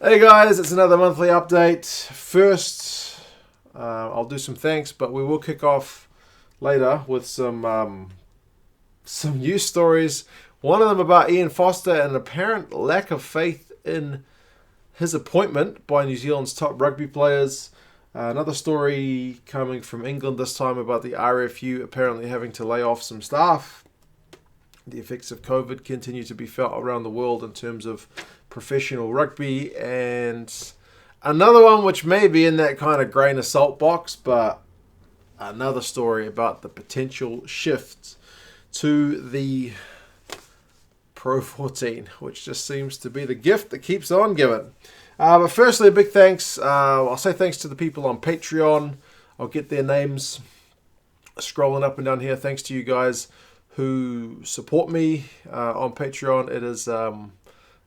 Hey guys, it's another monthly update. First, I'll do some thanks, but we will kick off later with some news stories. One of them about Ian Foster and an apparent lack of faith in his appointment by New Zealand's top rugby players. Another story coming from England this time about the RFU apparently having to lay off some staff. The effects of COVID continue to be felt around the world in terms of professional rugby, and another one which may be in that kind of grain of salt box, but another story about the potential shift to the Pro14, which just seems to be the gift that keeps on giving. But firstly, a big thanks. I'll say thanks to the people on Patreon. I'll get their names scrolling up and down here. Thanks to you guys who support me on Patreon. It is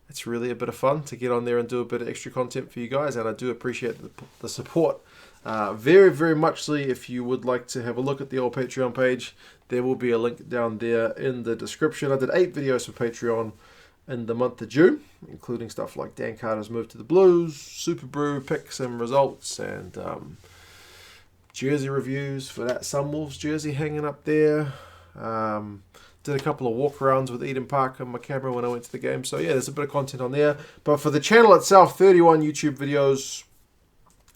it's really a bit of fun to get on there and do a bit of extra content for you guys, and I do appreciate the support very, very muchly. If you would like to have a look at the old Patreon page, there will be a link down there in the description. I did 8 videos for Patreon in the month of June, including stuff like Dan Carter's move to the Blues, Super Brew picks and results, and jersey reviews for that Sunwolves jersey hanging up there. Did a couple of walk-arounds with Eden Park on my camera when I went to the game. So yeah, there's a bit of content on there. But for the channel itself, 31 YouTube videos,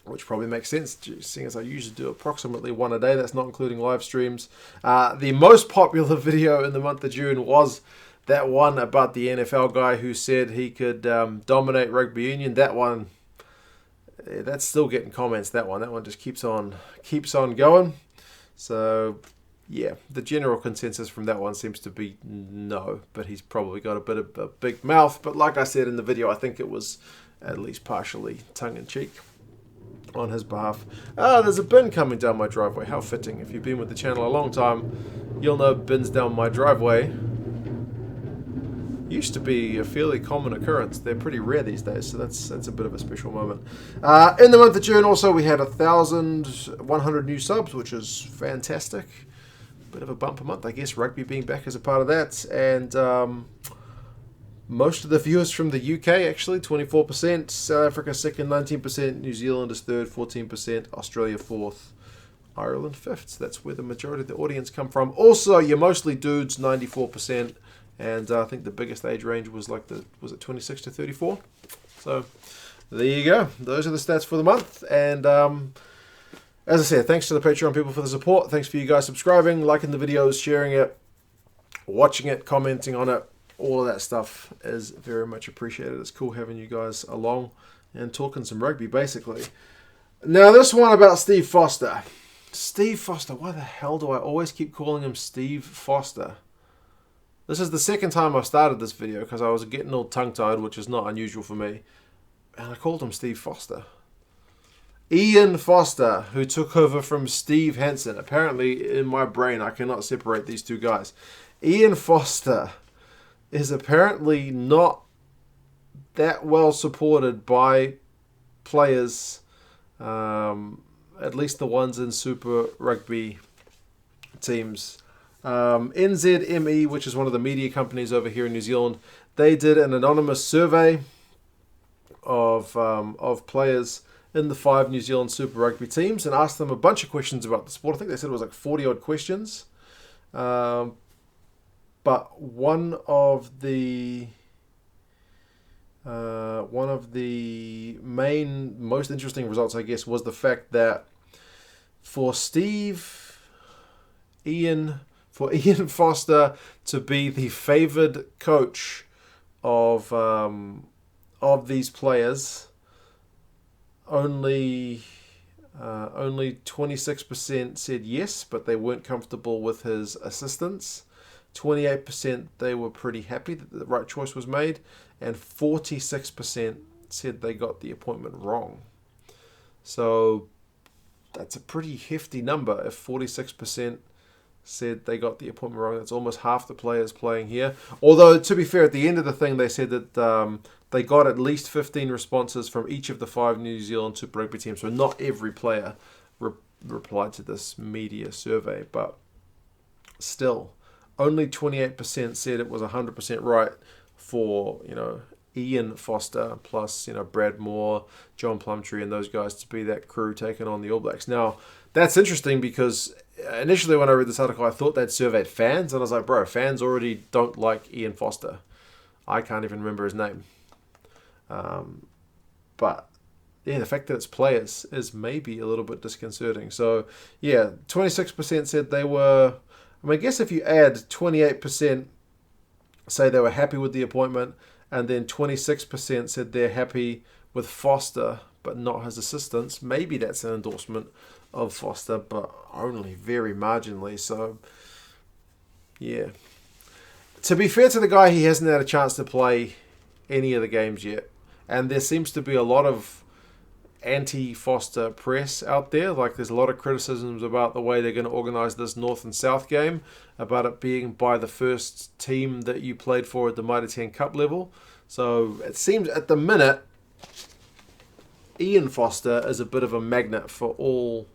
which probably makes sense, seeing as I usually do approximately one a day. That's not including live streams. The most popular video in the month of June was that one about the NFL guy who said he could dominate rugby union. That one, that's still getting comments. That one just keeps on going. So yeah, the general consensus from that one seems to be no, but he's probably got a bit of a big mouth. But like I said in the video, I think it was at least partially tongue-in-cheek on his behalf. There's a bin coming down my driveway. How fitting. If you've been with the channel a long time, you'll know bins down my driveway used to be a fairly common occurrence. They're pretty rare these days, so that's a bit of a special moment. In the month of June also, we had 1,100 new subs, which is fantastic. Bit of a bumper month, I guess, rugby being back as a part of that. And most of the viewers from the UK, actually, 24%. South Africa second, 19%. New Zealand is third, 14%. Australia fourth. Ireland fifth. So that's where the majority of the audience come from. Also, you're mostly dudes, 94%. And I think the biggest age range was was it 26 to 34? So there you go. Those are the stats for the month. And as I said, thanks to the Patreon people for the support. Thanks for you guys subscribing, liking the videos, sharing it, watching it, commenting on it. All of that stuff is very much appreciated. It's cool having you guys along and talking some rugby, basically. Now, this one about Steve Foster. Steve Foster. Why the hell do I always keep calling him Steve Foster? This is the second time I've started this video because I was getting all tongue-tied, which is not unusual for me. And I called him Steve Foster. Ian Foster, who took over from Steve Hansen. Apparently, in my brain, I cannot separate these two guys. Ian Foster is apparently not that well supported by players, at least the ones in Super Rugby teams. NZME, which is one of the media companies over here in New Zealand, they did an anonymous survey of players in the 5 New Zealand Super Rugby teams and asked them a bunch of questions about the sport. I think they said it was like 40-odd questions. But one of the main, most interesting results, I guess, was the fact that for Ian Foster to be the favoured coach of these players, only 26% said yes, but they weren't comfortable with his assistance. 28% they were pretty happy that the right choice was made, and 46% said they got the appointment wrong. So that's a pretty hefty number. If 46% said they got the appointment wrong, that's almost half the players playing here. Although, to be fair, at the end of the thing, they said that they got at least 15 responses from each of the 5 New Zealand Super Rugby teams. So not every player replied to this media survey, but still, only 28% said it was 100% right for, Ian Foster plus, Brad Moore, John Plumtree, and those guys to be that crew taking on the All Blacks. Now, that's interesting because initially when I read this article, I thought they'd surveyed fans, and I was like, bro, fans already don't like Ian Foster. I can't even remember his name. But yeah, the fact that it's players is maybe a little bit disconcerting. So yeah, 26% said they were. I guess if you add 28% say they were happy with the appointment, and then 26% said they're happy with Foster but not his assistants, maybe that's an endorsement of Foster, but only very marginally. So yeah. To be fair to the guy, he hasn't had a chance to play any of the games yet. And there seems to be a lot of anti-Foster press out there. Like, there's a lot of criticisms about the way they're going to organise this North and South game, about it being by the first team that you played for at the Mitre 10 Cup level. So it seems at the minute, Ian Foster is a bit of a magnet for all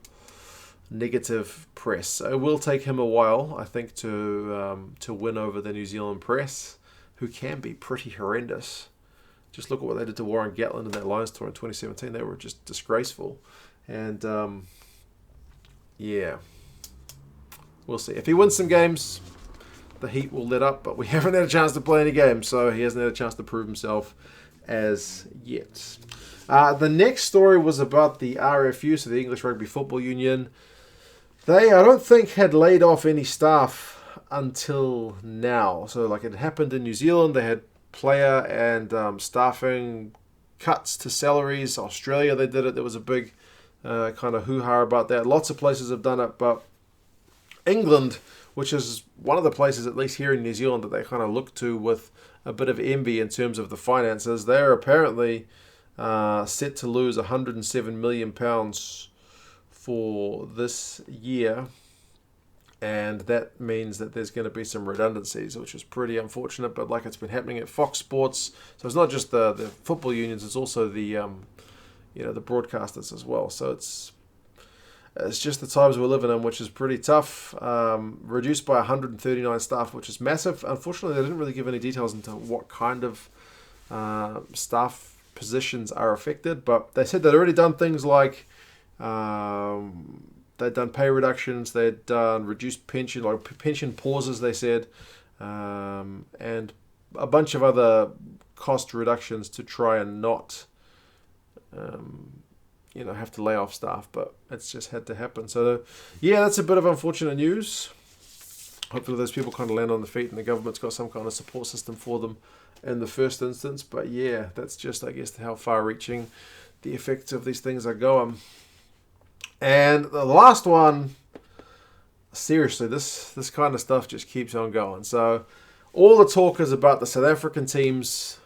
negative press. It will take him a while, I think, to win over the New Zealand press, who can be pretty horrendous. Just look at what they did to Warren Gatland in that Lions tour in 2017. They were just disgraceful. And yeah, we'll see. If he wins some games, the heat will let up, but we haven't had a chance to play any games, so he hasn't had a chance to prove himself as yet. The next story was about the RFU, so the English Rugby Football Union. They, I don't think, had laid off any staff until now. So, like, it happened in New Zealand. They had player and staffing cuts to salaries. Australia, they did it. There was a big kind of hoo-ha about that. Lots of places have done it, but England, which is one of the places, at least here in New Zealand, that they kind of look to with a bit of envy in terms of the finances, they're apparently set to lose £107 million for this year, and that means that there's going to be some redundancies, which is pretty unfortunate, but like it's been happening at Fox Sports, so it's not just the football unions, it's also the the broadcasters as well. So it's just the times we're living in, which is pretty tough. Reduced by 139 staff, which is massive. Unfortunately, they didn't really give any details into what kind of staff positions are affected, but they said they'd already done things like they'd done pay reductions, they'd done reduced pension, like pension pauses, they said, and a bunch of other cost reductions to try and not have to lay off staff, but it's just had to happen. So yeah, that's a bit of unfortunate news. Hopefully those people kind of land on their feet and the government's got some kind of support system for them in the first instance. But yeah, that's just, I guess, how far-reaching the effects of these things are going. And the last one, seriously, this kind of stuff just keeps on going. So all the talk is about the South African teams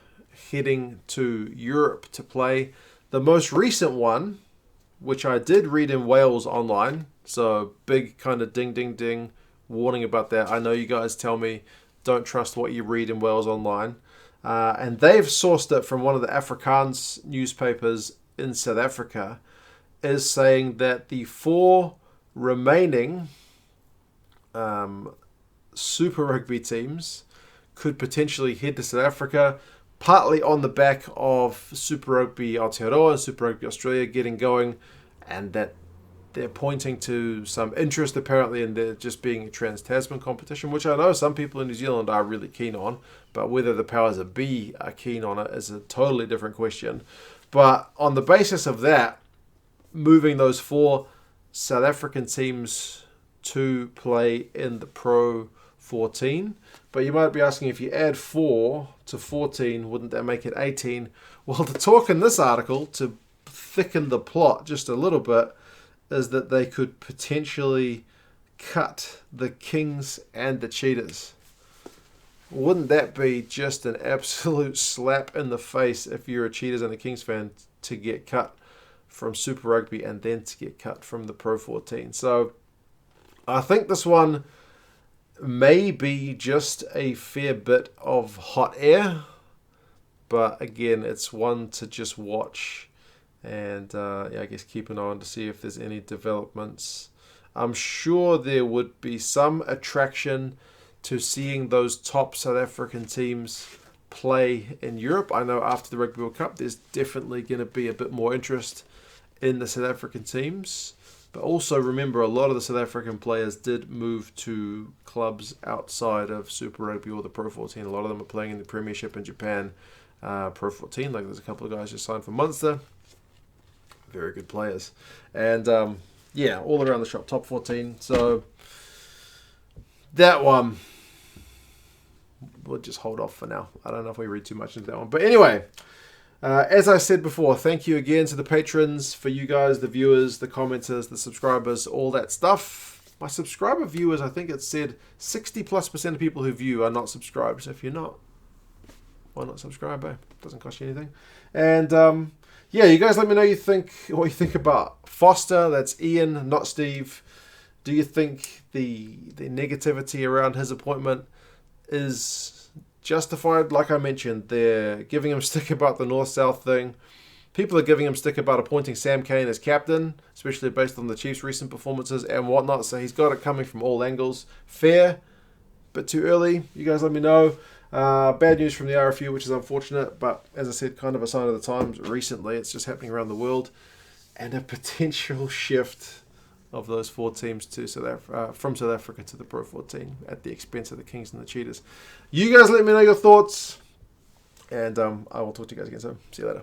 heading to Europe to play. The most recent one, which I did read in Wales online, so big kind of ding, ding, ding warning about that. I know you guys tell me don't trust what you read in Wales online. And they've sourced it from one of the Afrikaans newspapers in South Africa, is saying that the 4 remaining Super Rugby teams could potentially head to South Africa, partly on the back of Super Rugby Aotearoa and Super Rugby Australia getting going, and that they're pointing to some interest apparently in there just being a Trans-Tasman competition, which I know some people in New Zealand are really keen on, but whether the powers that be are keen on it is a totally different question. But on the basis of that, moving those 4 South African teams to play in the Pro14. But you might be asking, if you add 4 to 14, wouldn't that make it 18? Well, the talk in this article, to thicken the plot just a little bit, is that they could potentially cut the Kings and the Cheetahs. Wouldn't that be just an absolute slap in the face if you're a Cheetahs and a Kings fan to get cut from Super Rugby and then to get cut from the Pro14? So I think this one may be just a fair bit of hot air, but again, it's one to just watch and I guess keep an eye on to see if there's any developments. I'm sure there would be some attraction to seeing those top South African teams play in Europe. I know after the Rugby World Cup, there's definitely going to be a bit more interest in the South African teams. But also remember, a lot of the South African players did move to clubs outside of Super Rugby or the Pro14. A lot of them are playing in the Premiership in Japan, Pro14. Like there's a couple of guys just signed for Munster. Very good players. And yeah, all around the shop, top 14. So that one, we'll just hold off for now. I don't know if we read too much into that one. But anyway, as I said before, thank you again to the patrons, for you guys, the viewers, the commenters, the subscribers, all that stuff. My subscriber viewers, I think it said 60+% of people who view are not subscribed. So if you're not, why not subscribe? Eh? Doesn't cost you anything. And yeah, you guys let me know what you think about Foster. That's Ian, not Steve. Do you think the negativity around his appointment is justified? Like I mentioned, they're giving him stick about the North-South thing. People are giving him stick about appointing Sam Cane as captain, especially based on the Chiefs' recent performances and whatnot. So he's got it coming from all angles. Fair, but too early. You guys let me know. Bad news from the RFU, which is unfortunate, but as I said, kind of a sign of the times. Recently, it's just happening around the world, and a potential shift of those 4 teams to from South Africa to the Pro14 at the expense of the Kings and the Cheetahs. You guys let me know your thoughts, and I will talk to you guys again soon. See you later.